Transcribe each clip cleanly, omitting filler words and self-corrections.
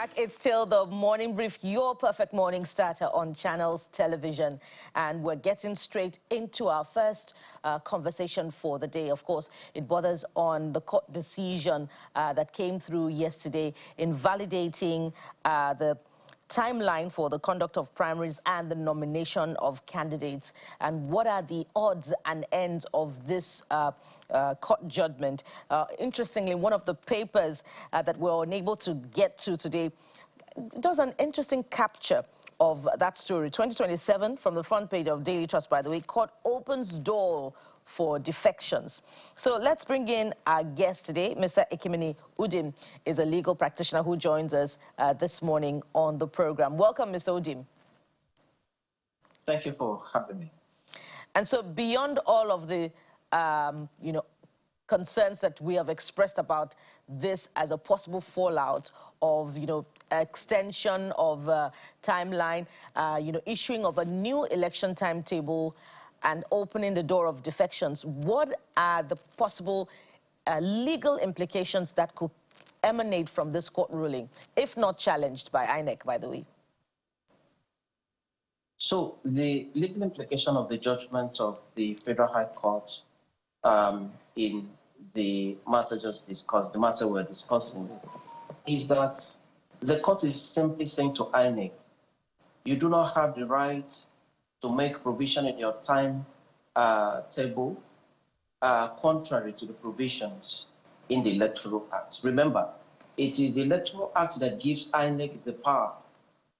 back. It's still the Morning Brief, your perfect morning starter on Channels Television. And we're getting straight into our first conversation for the day. Of course, it borders on the court decision that came through yesterday invalidating the timeline for the conduct of primaries and the nomination of candidates. And what are the odds and ends of this court judgment? Interestingly, one of the papers that we're unable to get to today does an interesting capture of that story. 2027, from the front page of Daily Trust, by the way, court opens door for defections. So let's bring in our guest today. Mr. Ekimini Udim is a legal practitioner who joins us this morning on the program. Welcome, Mr. Udim. Thank you for having me. And so beyond all of the, concerns that we have expressed about this as a possible fallout of, extension of timeline, issuing of a new election timetable, and opening the door of defections, what are the possible legal implications that could emanate from this court ruling, if not challenged by INEC, by the way? So the legal implication of the judgment of the Federal High Court in the matter just discussed, the matter we're discussing, is that the court is simply saying to INEC, you do not have the right to make provision in your time table contrary to the provisions in the Electoral Act. Remember, it is the Electoral Act that gives INEC the power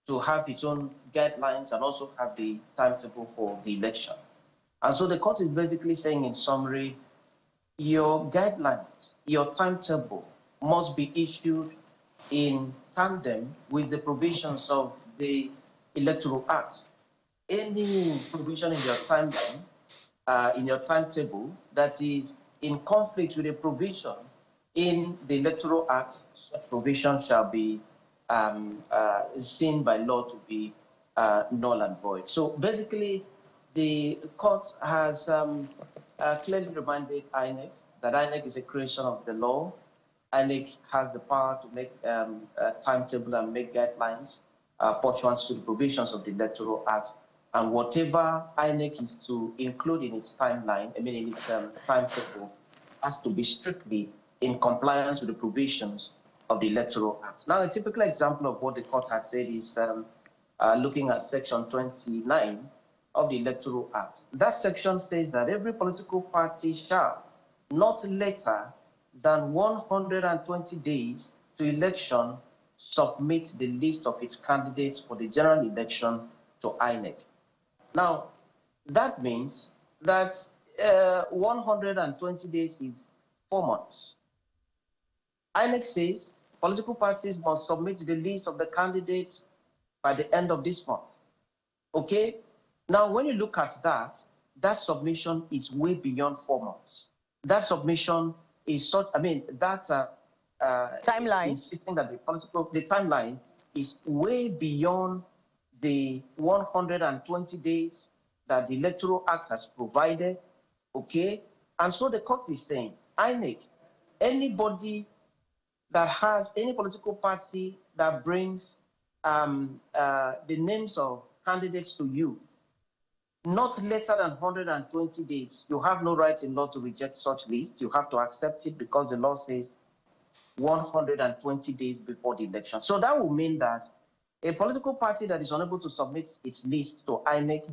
to have its own guidelines and also have the timetable for the election. And so the court is basically saying in summary, your guidelines, your timetable must be issued in tandem with the provisions of the Electoral Act. Any provision in your timeline, in your timetable, that is in conflict with a provision in the Electoral Act, such provision shall be seen by law to be null and void. So basically, the court has clearly reminded INEC that INEC is a creation of the law. INEC has the power to make a timetable and make guidelines pursuant to the provisions of the Electoral Act. And whatever INEC is to include in its timeline, in its timetable, has to be strictly in compliance with the provisions of the Electoral Act. Now, a typical example of what the court has said is looking at Section 29 of the Electoral Act. That section says that every political party shall, not later than 120 days to election, submit the list of its candidates for the general election to INEC. Now, that means that 120 days is 4 months. INEC says political parties must submit the list of the candidates by the end of this month. Okay? Now, when you look at that, that submission is way beyond 4 months. That submission is such, that timeline, insisting that the timeline is way beyond the 120 days that the Electoral Act has provided, okay? And so the court is saying, INEC, anybody that has any political party that brings the names of candidates to you, not later than 120 days, you have no right in law to reject such list. You have to accept it because the law says 120 days before the election. So that will mean that a political party that is unable to submit its list to INEC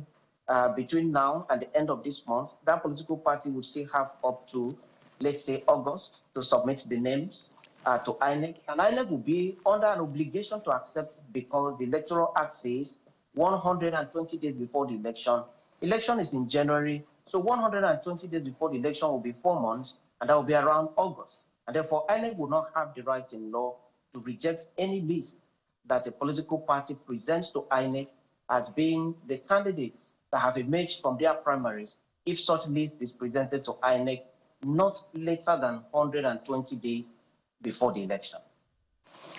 between now and the end of this month, that political party will still have up to, let's say, August to submit the names to INEC. And INEC will be under an obligation to accept it because the Electoral Act says 120 days before the election. Election is in January, so 120 days before the election will be 4 months, and that will be around August. And therefore, INEC will not have the right in law to reject any list that a political party presents to INEC as being the candidates that have emerged from their primaries if such list is presented to INEC not later than 120 days before the election.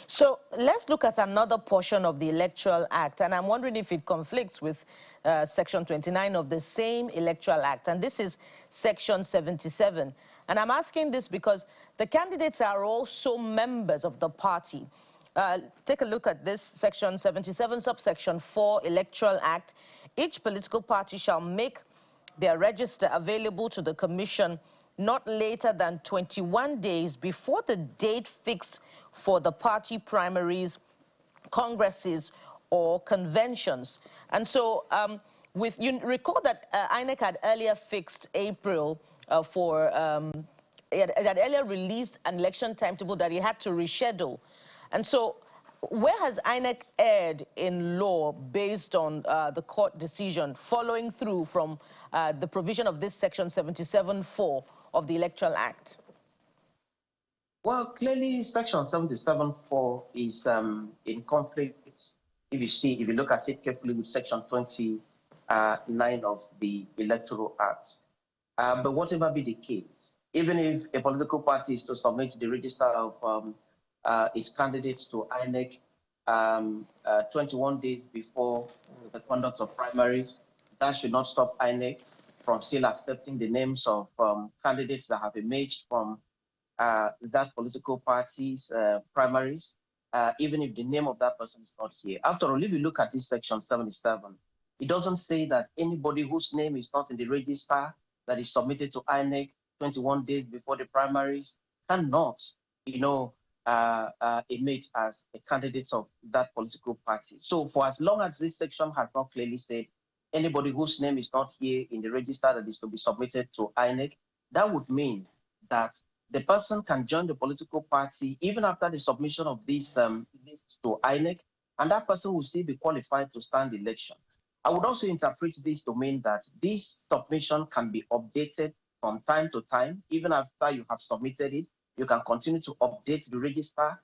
So let's look at another portion of the Electoral Act, and I'm wondering if it conflicts with Section 29 of the same Electoral Act, and this is Section 77. And I'm asking this because the candidates are also members of the party. Take a look at this section 77, subsection 4, Electoral Act. Each political party shall make their register available to the Commission not later than 21 days before the date fixed for the party primaries, congresses, or conventions. And so, you recall that INEC had earlier fixed April it had earlier released an election timetable that it had to reschedule. And so, where has INEC erred in law based on the court decision following through from the provision of this section 77(4) of the Electoral Act? Well, clearly, section 77(4) is in conflict. If you look at it carefully, with section 29 of the Electoral Act. But whatever be the case, even if a political party is to submit the register of its candidates to INEC 21 days before the conduct of primaries, that should not stop INEC from still accepting the names of candidates that have emerged from that political party's primaries, even if the name of that person is not here. After all, if you look at this section 77, it doesn't say that anybody whose name is not in the register that is submitted to INEC 21 days before the primaries cannot, emerge as a candidate of that political party. So for as long as this section has not clearly said anybody whose name is not here in the register that is to be submitted to INEC, that would mean that the person can join the political party even after the submission of this list to INEC, and that person will still be qualified to stand election. I would also interpret this to mean that this submission can be updated from time to time. Even after you have submitted it, you can continue to update the register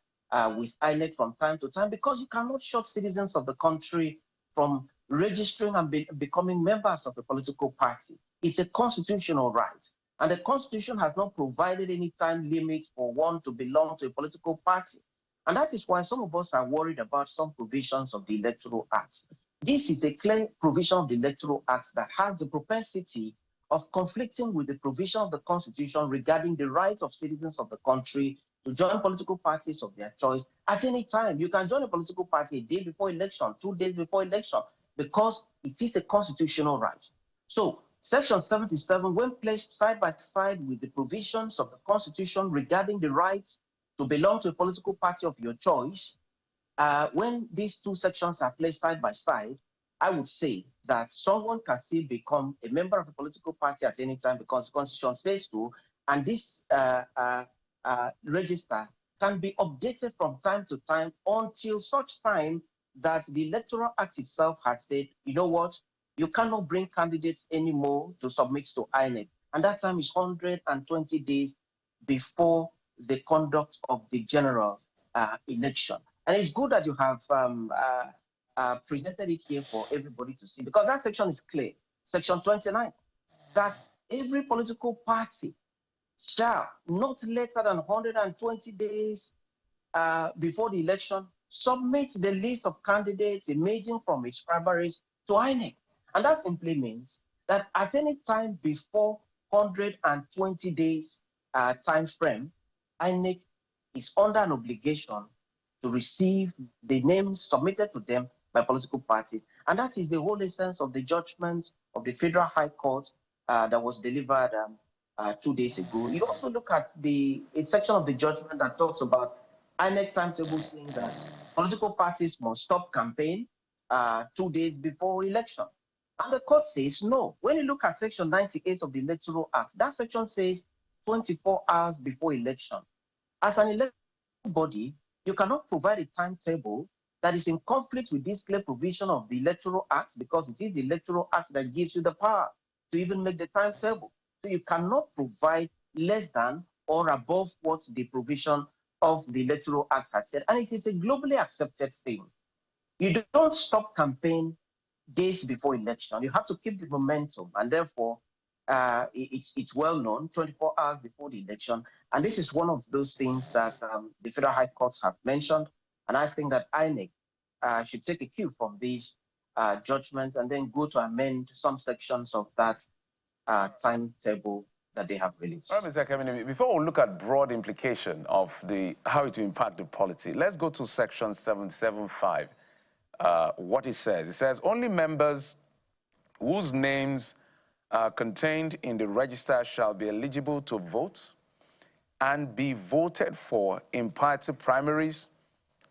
with INEC from time to time, because you cannot shut citizens of the country from registering and becoming members of a political party. It's a constitutional right. And the Constitution has not provided any time limit for one to belong to a political party. And that is why some of us are worried about some provisions of the Electoral Act. This is a clear provision of the Electoral Act that has the propensity of conflicting with the provision of the Constitution regarding the right of citizens of the country to join political parties of their choice at any time. You can join a political party a day before election, 2 days before election, because it is a constitutional right. So, Section 77, when placed side by side with the provisions of the Constitution regarding the right to belong to a political party of your choice, when these two sections are placed side by side, I would say that someone can still become a member of a political party at any time because the Constitution says so, and this register can be updated from time to time until such time that the Electoral Act itself has said, you know what, you cannot bring candidates anymore to submit to INEC. And that time is 120 days before the conduct of the general election. And it's good that you have presented it here for everybody to see, because that section is clear. Section 29, that every political party shall, not later than 120 days before the election, submit the list of candidates emerging from its primaries to INEC. And that simply means that at any time before 120 days time frame, INEC is under an obligation to receive the names submitted to them by political parties. And that is the whole essence of the judgment of the Federal High Court that was delivered 2 days ago. You also look at a section of the judgment that talks about INEC timetable, saying that political parties must stop campaign 2 days before election. And the court says no. When you look at section 98 of the Electoral Act, that section says 24 hours before election. As an electoral body, you cannot provide a timetable that is in conflict with this clear provision of the Electoral Act, because it is the Electoral Act that gives you the power to even make the timetable. So you cannot provide less than or above what the provision of the Electoral Act has said. And it is a globally accepted thing. You don't stop campaign days before election. You have to keep the momentum, and therefore it's well known, 24 hours before the election. And this is one of those things that the Federal High Courts have mentioned, and I think that INEC should take a cue from these judgments and then go to amend some sections of that timetable that they have released. All right, Mr. Kemini, before we look at broad implication of how it will impact the polity, let's go to section 775. What it says, only members whose names are contained in the register shall be eligible to vote and be voted for in party primaries,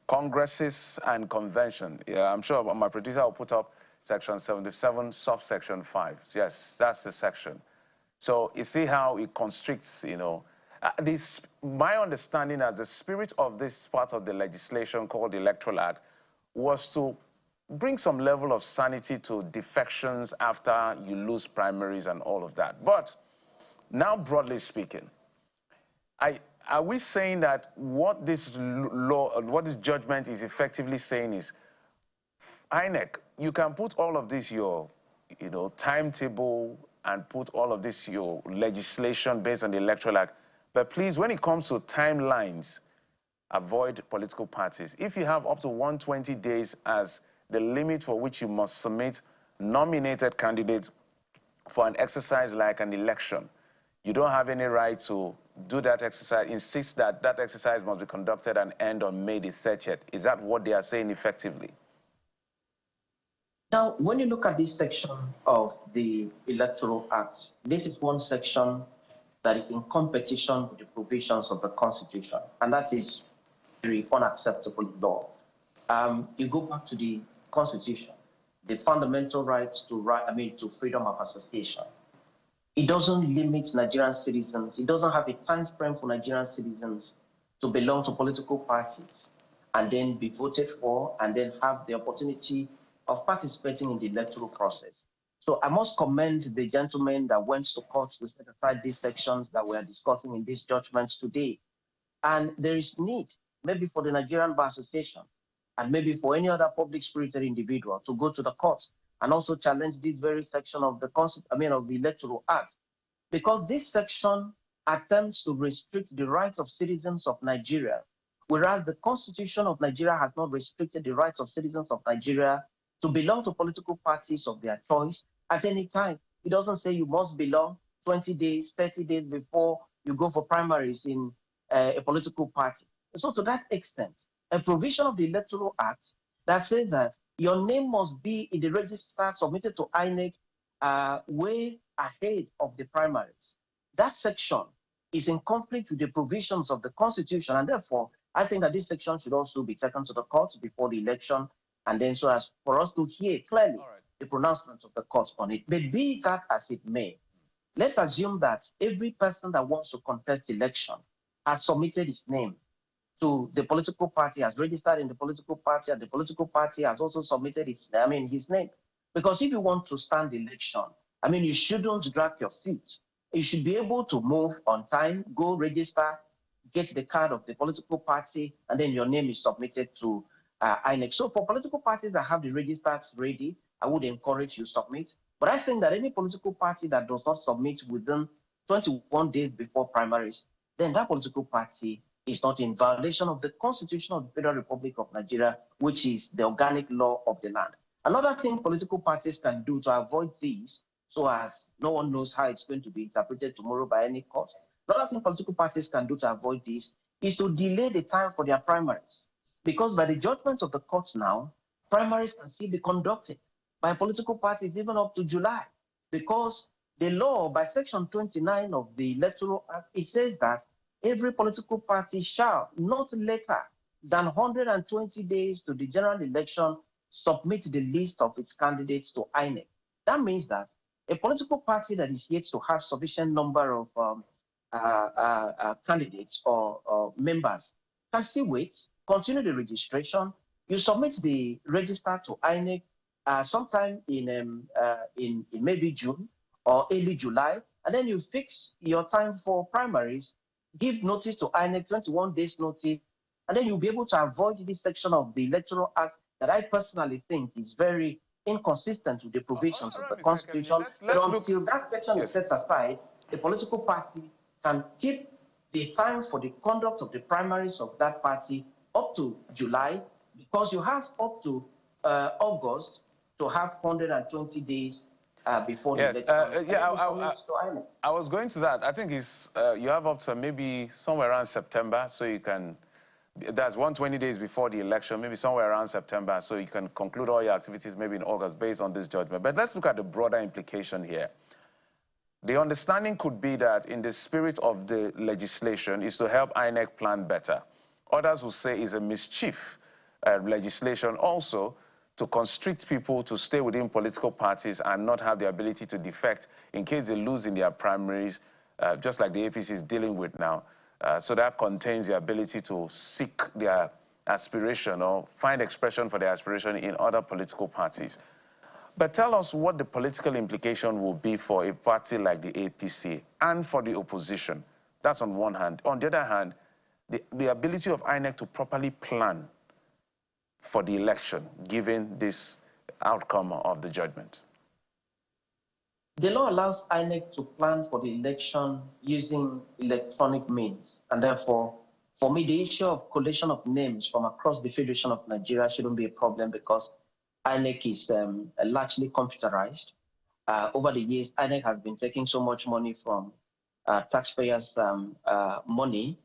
congresses, and convention. Yeah, I'm sure my producer will put up section 77, subsection 5. Yes, that's the section. So you see how it constricts, you know. My understanding as the spirit of this part of the legislation called the Electoral Act was to bring some level of sanity to defections after you lose primaries and all of that. But now, broadly speaking, are we saying that what this law, what this judgment is effectively saying is, INEC, you can put all of this, your, timetable, and put all of this, your legislation based on the Electoral Act, but please, when it comes to timelines, avoid political parties. If you have up to 120 days as the limit for which you must submit nominated candidates for an exercise like an election, you don't have any right to do that exercise, insist that that exercise must be conducted and end on May the 30th. Is that what they are saying effectively? Now, when you look at this section of the Electoral Act, this is one section that is in competition with the provisions of the Constitution, and that is very unacceptable law. You go back to the Constitution, the fundamental rights to freedom of association. It doesn't limit Nigerian citizens. It doesn't have a time frame for Nigerian citizens to belong to political parties and then be voted for and then have the opportunity of participating in the electoral process. So I must commend the gentlemen that went to court to set aside these sections that we are discussing in these judgments today. And there is need, maybe for the Nigerian Bar Association and maybe for any other public-spirited individual to go to the court and also challenge this very section of the of the Electoral Act, because this section attempts to restrict the rights of citizens of Nigeria, whereas the Constitution of Nigeria has not restricted the rights of citizens of Nigeria to belong to political parties of their choice at any time. It doesn't say you must belong 20 days, 30 days before you go for primaries in a political party. So to that extent, a provision of the Electoral Act that says that your name must be in the register submitted to INEC way ahead of the primaries. That section is in conflict with the provisions of the Constitution, and therefore, I think that this section should also be taken to the court before the election, and then so as for us to hear clearly the pronouncements of the court on it. But be that as it may, let's assume that every person that wants to contest election has submitted his name to the political party, has registered in the political party, and the political party has also submitted his name. Because if you want to stand the election, you shouldn't drag your feet. You should be able to move on time, go register, get the card of the political party, and then your name is submitted to INEC. So for political parties that have the registers ready, I would encourage you to submit. But I think that any political party that does not submit within 21 days before primaries, then that political party is not in violation of the Constitution of the Federal Republic of Nigeria, which is the organic law of the land. Another thing political parties can do to avoid these, so as no one knows how it's going to be interpreted tomorrow by any court, another thing political parties can do to avoid this is to delay the time for their primaries. Because by the judgments of the courts now, primaries can still be conducted by political parties even up to July. Because the law, by Section 29 of the Electoral Act, it says that every political party shall, not later than 120 days to the general election, submit the list of its candidates to INEC. That means that a political party that is yet to have sufficient number of candidates or members can still wait, continue the registration. You submit the register to INEC sometime in maybe June or early July, and then you fix your time for primaries, give notice to INEC, 21 days notice, and then you'll be able to avoid this section of the Electoral Act that I personally think is very inconsistent with the provisions of the Constitution. But until that section is set aside, the political party can keep the time for the conduct of the primaries of that party up to July, because you have up to August to have 120 days before Yes, the election. yeah, INEC. I was going to that. I think it's, you have up to maybe somewhere around September, so you can, that's 120 days before the election, maybe somewhere around September, so you can conclude all your activities maybe in August based on this judgment. But let's look at the broader implication here. The understanding could be that in the spirit of the legislation is to help INEC plan better. Others will say it's a mischief legislation also to constrict people to stay within political parties and not have the ability to defect in case they lose in their primaries, just like the APC is dealing with now. So that contains the ability to seek their aspiration or find expression for their aspiration in other political parties. But tell us what the political implication will be for a party like the APC and for the opposition. That's on one hand. On the other hand, the ability of INEC to properly plan for the election, given this outcome of the judgment. The law allows INEC to plan for the election using electronic means. And therefore, for me, the issue of collation of names from across the Federation of Nigeria shouldn't be a problem because INEC is largely computerized. Over the years, INEC has been taking so much money from taxpayers' money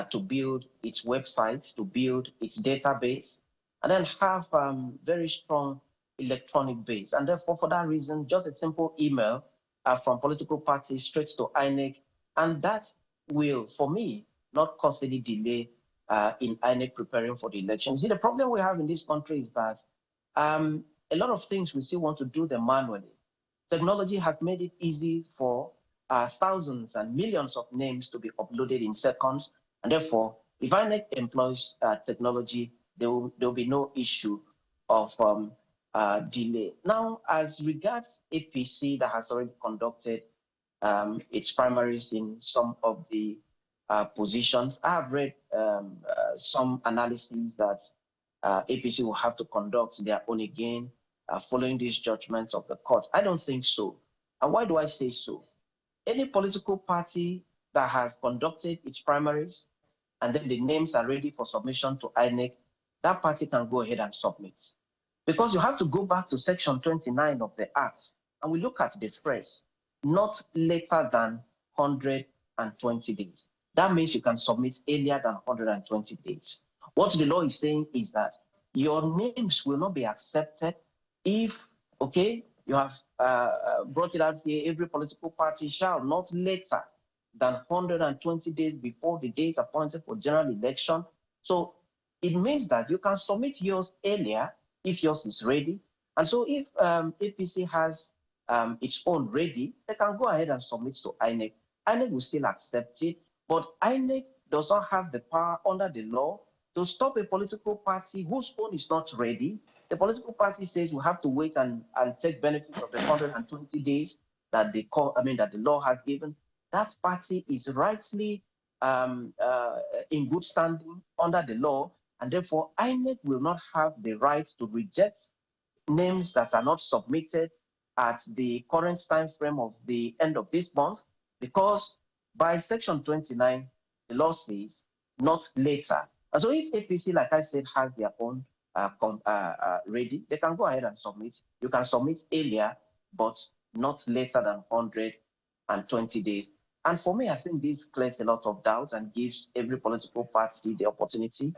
to build its website, to build its database, and then have very strong electronic base. And therefore, for that reason, just a simple email from political parties straight to INEC, and that will, for me, not cause any delay in INEC preparing for the election. See, the problem we have in this country is that a lot of things we still want to do them manually. Technology has made it easy for thousands and millions of names to be uploaded in seconds. And therefore, if INEC employs technology, there will be no issue of delay. Now, as regards APC that has already conducted its primaries in some of the positions, I have read some analyses that APC will have to conduct their own again following these judgments of the court. I don't think so. And why do I say so? Any political party that has conducted its primaries and then the names are ready for submission to INEC, that party can go ahead and submit. Because you have to go back to Section 29 of the Act, and we look at the phrase, not later than 120 days. That means you can submit earlier than 120 days. What the law is saying is that your names will not be accepted if, okay, you have brought it out here, every political party shall not later than 120 days before the date appointed for general election. So it means that you can submit yours earlier if yours is ready. And so if APC has its own ready, they can go ahead and submit to INEC. INEC will still accept it, but INEC does not have the power under the law to stop a political party whose own is not ready. The political party says we have to wait and take benefit of the 120 days that that the law has given. That party is rightly in good standing under the law, and therefore INEC will not have the right to reject names that are not submitted at the current time frame of the end of this month, because by Section 29, the law says not later. And so if APC, like I said, has their own ready, they can go ahead and submit. You can submit earlier, but not later than 120 days. And for me, I think this clears a lot of doubt and gives every political party the opportunity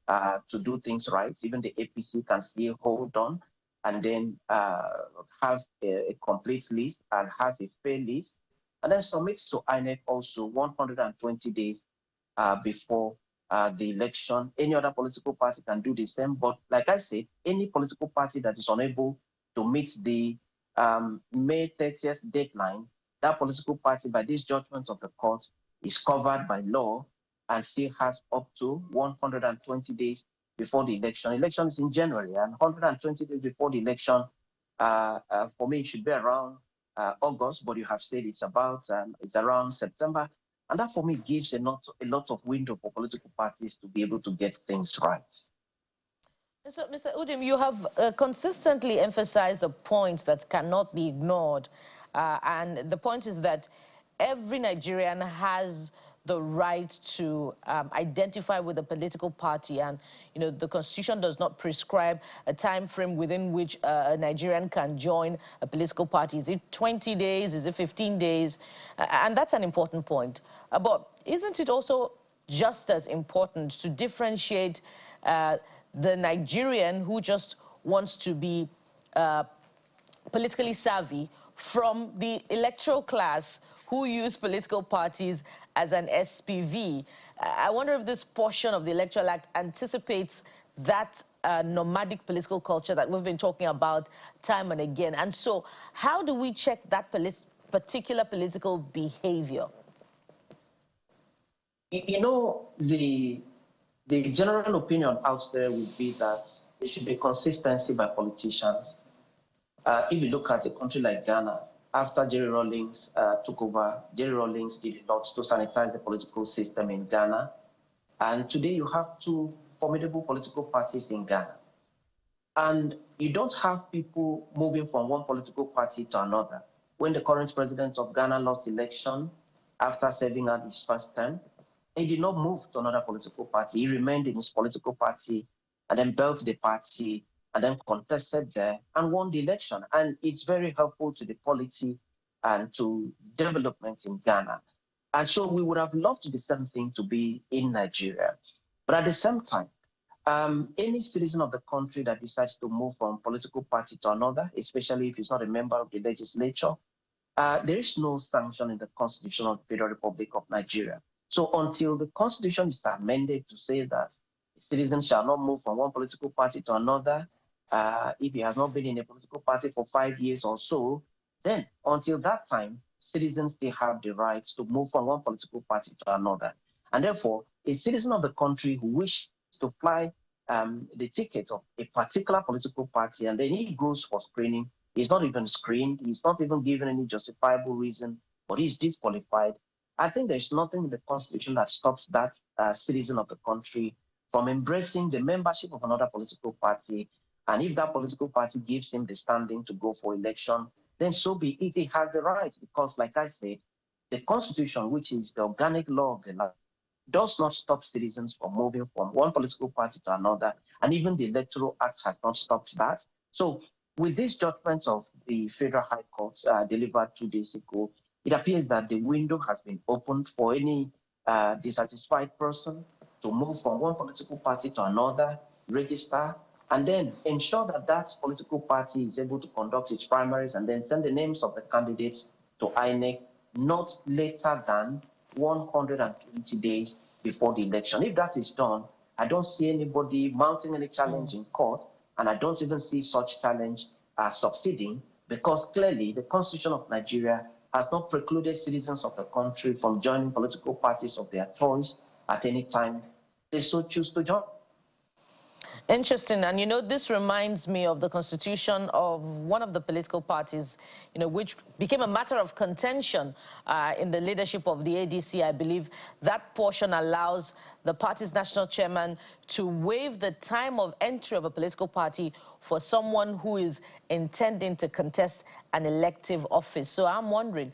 to do things right. Even the APC can still hold on and then have a complete list and have a fair list, and then submit to INEC also 120 days before the election. Any other political party can do the same. But like I said, any political party that is unable to meet the May 30th deadline, that political party, by this judgment of the court, is covered by law and still has up to 120 days before the election. Election is in January, and 120 days before the election, for me, it should be around August, but you have said it's around September. And that, for me, gives a lot of window for political parties to be able to get things right. So, Mr. Udim, you have consistently emphasized the point that cannot be ignored. And the point is that every Nigerian has the right to identify with a political party, and the Constitution does not prescribe a time frame within which a Nigerian can join a political party. Is it 20 days? Is it 15 days? And that's an important point. But isn't it also just as important to differentiate the Nigerian who just wants to be politically savvy from the electoral class who use political parties as an SPV? I wonder if this portion of the Electoral Act anticipates that nomadic political culture that we've been talking about time and again. And so how do we check that particular political behavior? The general opinion out there would be that there should be consistency by politicians. If you look at a country like Ghana, after Jerry Rawlings took over, Jerry Rawlings did a lot to sanitize the political system in Ghana. And today you have two formidable political parties in Ghana. And you don't have people moving from one political party to another. When the current president of Ghana lost election after serving out his first term, he did not move to another political party. He remained in his political party and then built the party and then contested there and won the election. And it's very helpful to the polity and to development in Ghana. And so we would have loved the same thing to be in Nigeria. But at the same time, any citizen of the country that decides to move from political party to another, especially if he's not a member of the legislature, there is no sanction in the Constitution of the Federal Republic of Nigeria. So until the Constitution is amended to say that citizens shall not move from one political party to another, if he has not been in a political party for 5 years or so, then until that time, citizens still have the right to move from one political party to another. And therefore, a citizen of the country who wishes to fly the ticket of a particular political party and then he goes for screening, he's not even screened, he's not even given any justifiable reason, but he's disqualified. I think there's nothing in the Constitution that stops that citizen of the country from embracing the membership of another political party. And if that political party gives him the standing to go for election, then so be it. He has the right, because like I said, the Constitution, which is the organic law of the land, does not stop citizens from moving from one political party to another. And even the Electoral Act has not stopped that. So with this judgment of the Federal High Court delivered 2 days ago, it appears that the window has been opened for any dissatisfied person to move from one political party to another, register, and then ensure that that political party is able to conduct its primaries and then send the names of the candidates to INEC not later than 120 days before the election. If that is done, I don't see anybody mounting any challenge in court, and I don't even see such challenge as succeeding, because clearly the Constitution of Nigeria has not precluded citizens of the country from joining political parties of their choice at any time they so choose to join. Interesting. And this reminds me of the constitution of one of the political parties, which became a matter of contention in the leadership of the ADC, I believe. That portion allows the party's national chairman to waive the time of entry of a political party for someone who is intending to contest an elective office. So I'm wondering,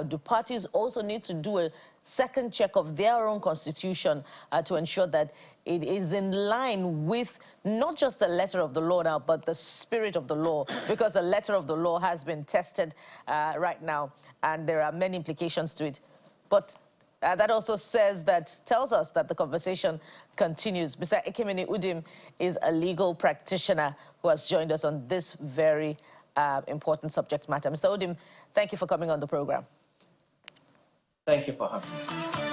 do parties also need to do a second check of their own constitution to ensure that it is in line with not just the letter of the law now, but the spirit of the law, because the letter of the law has been tested right now, and there are many implications to it. But that also tells us that the conversation continues. Mr. Ekemini Udim is a legal practitioner who has joined us on this very important subject matter. Mr. Udim, thank you for coming on the program. Thank you for having me.